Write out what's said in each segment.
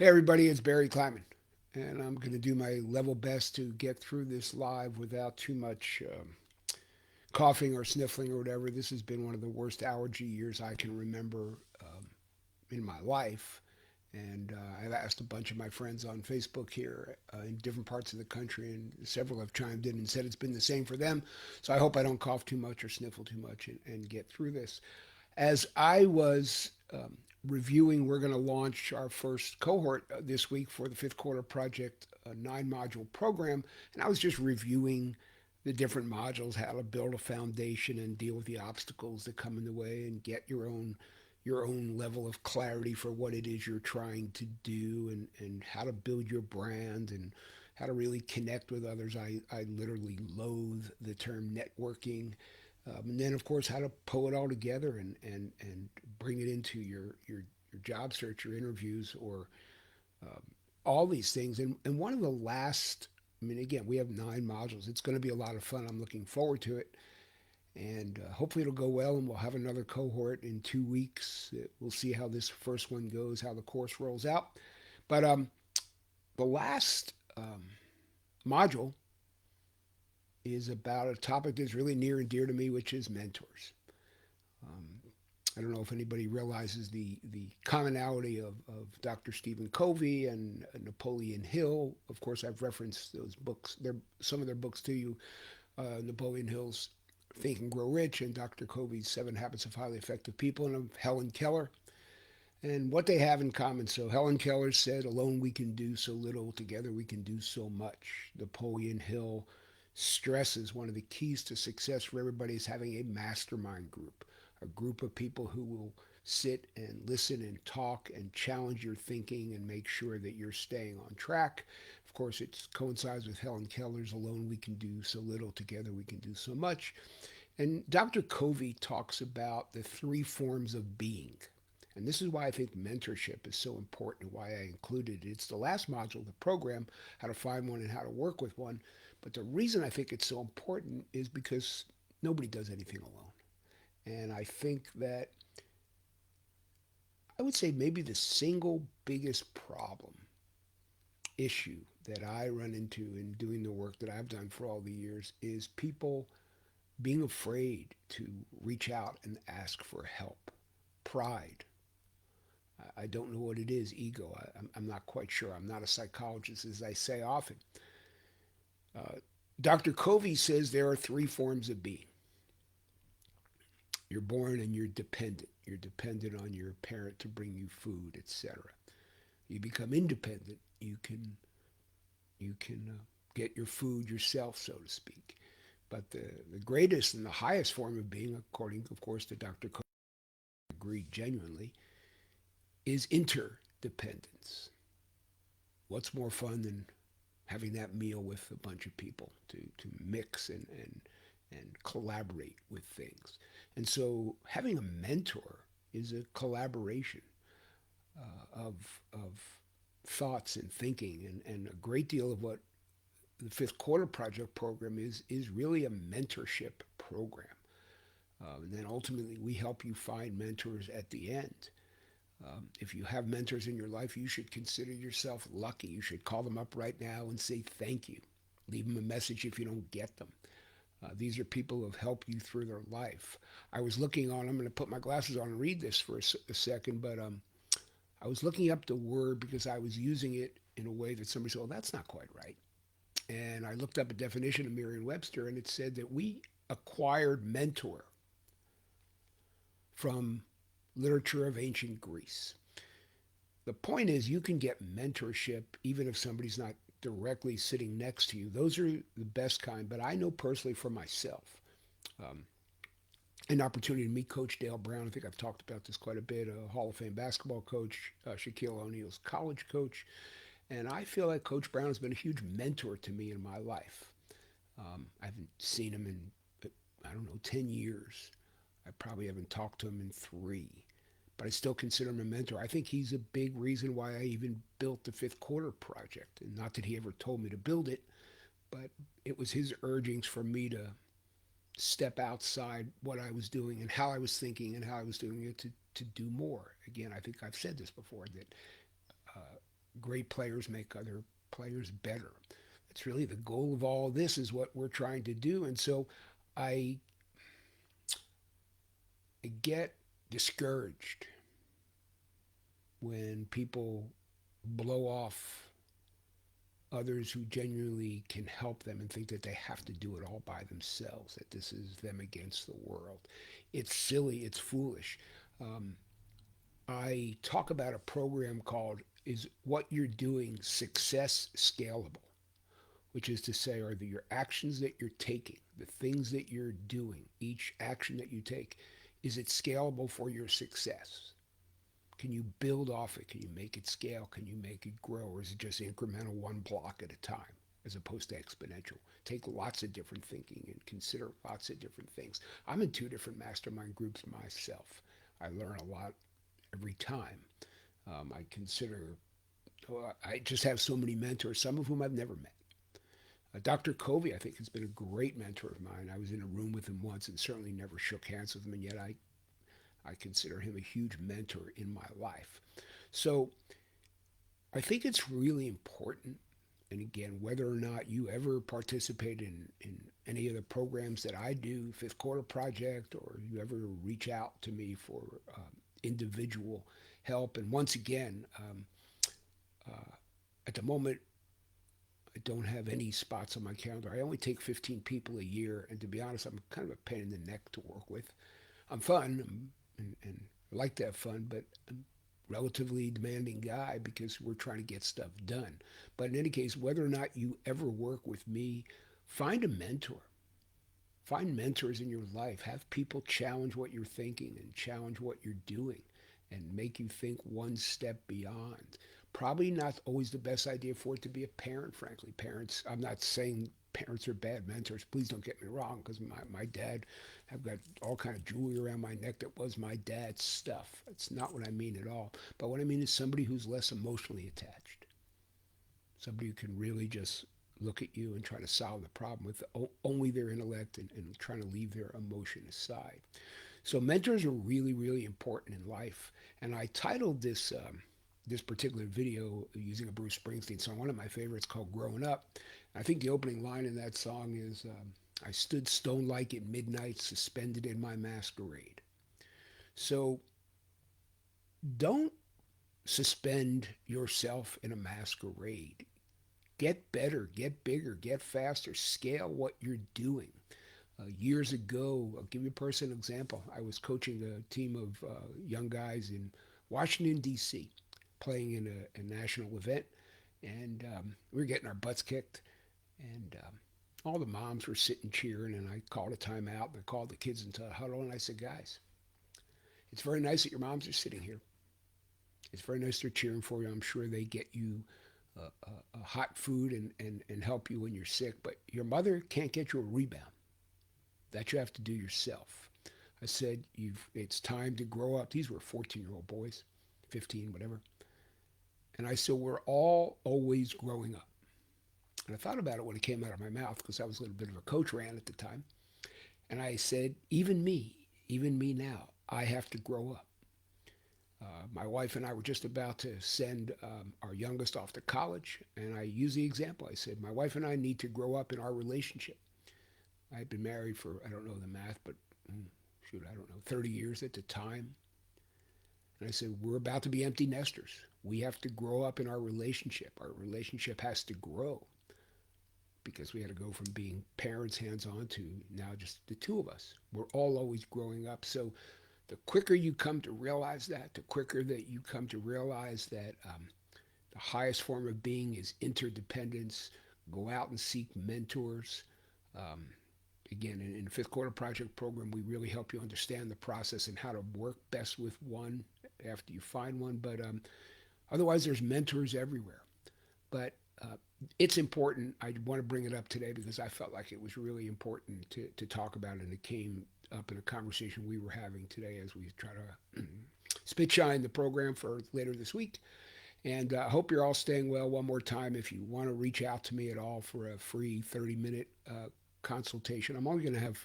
Hey everybody, it's Barry Kleiman, and I'm going to do my level best to get through this live without too much coughing or sniffling or whatever. This has been one of the worst allergy years I can remember in my life, and I've asked a bunch of my friends on Facebook here in different parts of the country, and several have chimed in and said it's been the same for them. So I hope I don't cough too much or sniffle too much and get through this. As I was reviewing, we're going to launch our first cohort this week for the fifth quarter project, a 9 module program. And I was just reviewing the different modules, how to build a foundation and deal with the obstacles that come in the way and get your own level of clarity for what it is you're trying to do and how to build your brand and how to really connect with others. I literally loathe the term networking. And then, of course, how to pull it all together and bring it into your job search, your interviews, or all these things. And one of the last, I mean, again, we have 9 modules. It's going to be a lot of fun. I'm looking forward to it. And hopefully it'll go well, and we'll have another cohort in 2 weeks. We'll see how this first one goes, how the course rolls out. But the last module is about a topic that's really near and dear to me, which is mentors. Um, I don't know if anybody realizes the commonality of Dr. Stephen Covey and Napoleon Hill. Of course, I've referenced those books. Some of their books to you. Napoleon Hill's Think and Grow Rich and Dr. Covey's 7 Habits of Highly Effective People, and of Helen Keller. And what they have in common. So Helen Keller said, "Alone we can do so little, together we can do so much." Napoleon Hill stresses one of the keys to success for everybody is having a mastermind group, a group of people who will sit and listen and talk and challenge your thinking and make sure that you're staying on track. Of course, it coincides with Helen Keller's "Alone we can do so little, together we can do so much." And Dr. Covey talks about the 3 forms of being. And this is why I think mentorship is so important and why I included it. It's the last module of the program, how to find one and how to work with one. But the reason I think it's so important is because nobody does anything alone. And I think that I would say maybe the single biggest problem, issue that I run into in doing the work that I've done for all the years is people being afraid to reach out and ask for help. Pride. I don't know what it is, ego. I'm not quite sure. I'm not a psychologist, as I say often. Uh, Dr. Covey says there are 3 forms of being. You're born and you're dependent. You're dependent on your parent to bring you food, etc. You become independent. You can get your food yourself, so to speak. But the greatest and the highest form of being, according, of course, to Dr. Covey, I agree genuinely, is interdependence. What's more fun than having that meal with a bunch of people to mix and collaborate with things? And so having a mentor is a collaboration of thoughts and thinking, and a great deal of what the fifth quarter project program is really a mentorship program. And then ultimately we help you find mentors at the end. If you have mentors in your life, you should consider yourself lucky. You should call them up right now and say thank you. Leave them a message if you don't get them. These are people who have helped you through their life. I was looking on, I'm going to put my glasses on and read this for a second, but I was looking up the word because I was using it in a way that somebody said, "Oh, that's not quite right." And I looked up a definition of Merriam-Webster, and it said that we acquired mentor from literature of ancient Greece. The point is, you can get mentorship even if somebody's not directly sitting next to you. Those are the best kind. But I know personally for myself, um, an opportunity to meet Coach Dale Brown. I think I've talked about this quite a bit. A Hall of Fame basketball coach, Shaquille O'Neal's college coach, and I feel like Coach Brown has been a huge mentor to me in my life. I haven't seen him in, I don't know, 10 years. I probably haven't talked to him in 3, but I still consider him a mentor. I think he's a big reason why I even built the fifth quarter project. And not that he ever told me to build it, but it was his urgings for me to step outside what I was doing and how I was thinking and how I was doing it to do more. Again, I think I've said this before that great players make other players better. That's really the goal of all of this is what we're trying to do. And so I, I get discouraged when people blow off others who genuinely can help them and think that they have to do it all by themselves, that this is them against the world. It's silly, it's foolish. Um, I talk about a program called Is What You're Doing Success Scalable? Which is to say, are your actions that you're taking, the things that you're doing, each action that you take, is it scalable for your success? Can you build off it? Can you make it scale? Can you make it grow? Or is it just incremental one block at a time as opposed to exponential? Take lots of different thinking and consider lots of different things. I'm in two different mastermind groups myself. I learn a lot every time. I consider, I just have so many mentors, some of whom I've never met. Dr. Covey, I think, has been a great mentor of mine. I was in a room with him once and certainly never shook hands with him, and yet I consider him a huge mentor in my life. So I think it's really important. And again, whether or not you ever participate in any of the programs that I do, Fifth Quarter Project, or you ever reach out to me for individual help. And once again, at the moment, I don't have any spots on my calendar. I only take 15 people a year. And to be honest, I'm kind of a pain in the neck to work with. I'm fun and I like to have fun, but I'm a relatively demanding guy because we're trying to get stuff done. But in any case, whether or not you ever work with me, find a mentor. Find mentors in your life. Have people challenge what you're thinking and challenge what you're doing and make you think one step beyond. Probably not always the best idea for it to be a parent, frankly. Parents, I'm not saying parents are bad mentors. Please don't get me wrong, because my dad, I've got all kind of jewelry around my neck that was my dad's stuff. That's not what I mean at all. But what I mean is somebody who's less emotionally attached. Somebody who can really just look at you and try to solve the problem with only their intellect and trying to leave their emotion aside. So mentors are really, really important in life. And I titled this particular video using a Bruce Springsteen song, one of my favorites called Growing Up. I think the opening line in that song is, I stood stone-like at midnight, suspended in my masquerade. So don't suspend yourself in a masquerade. Get better, get bigger, get faster, scale what you're doing. Years ago, I'll give you a personal example. I was coaching a team of young guys in Washington, D.C., playing in a national event, and we were getting our butts kicked, and all the moms were sitting cheering, and I called a timeout, and I called the kids into a huddle, and I said, guys, it's very nice that your moms are sitting here. It's very nice they're cheering for you. I'm sure they get you hot food and help you when you're sick, but your mother can't get you a rebound. That you have to do yourself. I said, it's time to grow up. These were 14-year-old boys, 15, whatever. And I said, we're all always growing up. And I thought about it when it came out of my mouth because I was a little bit of a coach ran at the time. And I said, even me now, I have to grow up. My wife and I were just about to send our youngest off to college. And I used the example. I said, my wife and I need to grow up in our relationship. I had been married for, I don't know the math, but I don't know, 30 years at the time. And I said, we're about to be empty nesters. We have to grow up in our relationship. Our relationship has to grow because we had to go from being parents hands-on to now just the two of us. We're all always growing up. So the quicker you come to realize that, the quicker that you come to realize that the highest form of being is interdependence. Go out and seek mentors. Um, Again, in the Fifth Quarter Project program, we really help you understand the process and how to work best with one after you find one. But otherwise, there's mentors everywhere. But it's important. I want to bring it up today because I felt like it was really important to talk about it. And it came up in a conversation we were having today as we try to spit shine the program for later this week. And I hope you're all staying well. One more time, if you want to reach out to me at all for a free 30-minute consultation. I'm only going to have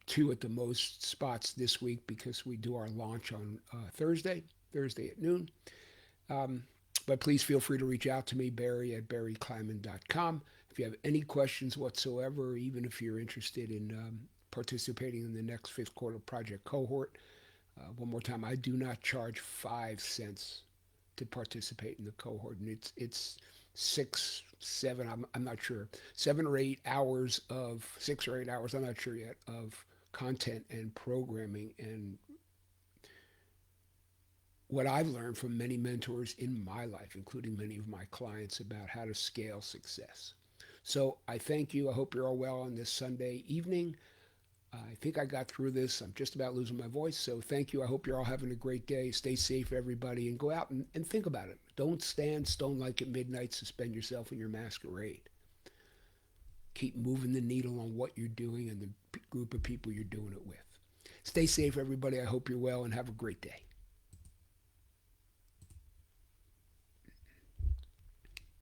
2 at the most spots this week because we do our launch on Thursday at noon. Um, But please feel free to reach out to me, Barry at barrykleiman.com. If you have any questions whatsoever, or even if you're interested in participating in the next fifth quarter project cohort, one more time, I do not charge 5 cents to participate in the cohort, and it's 6, 7. I'm not sure, 7 or 8 hours of 6 or 8 hours. I'm not sure yet of content and programming and what I've learned from many mentors in my life, including many of my clients, about how to scale success. So I thank you. I hope you're all well on this Sunday evening. I think I got through this. I'm just about losing my voice. So thank you. I hope you're all having a great day. Stay safe, everybody, and go out and think about it. Don't stand stone like at midnight. Suspend yourself in your masquerade. Keep moving the needle on what you're doing and the group of people you're doing it with. Stay safe, everybody. I hope you're well and have a great day.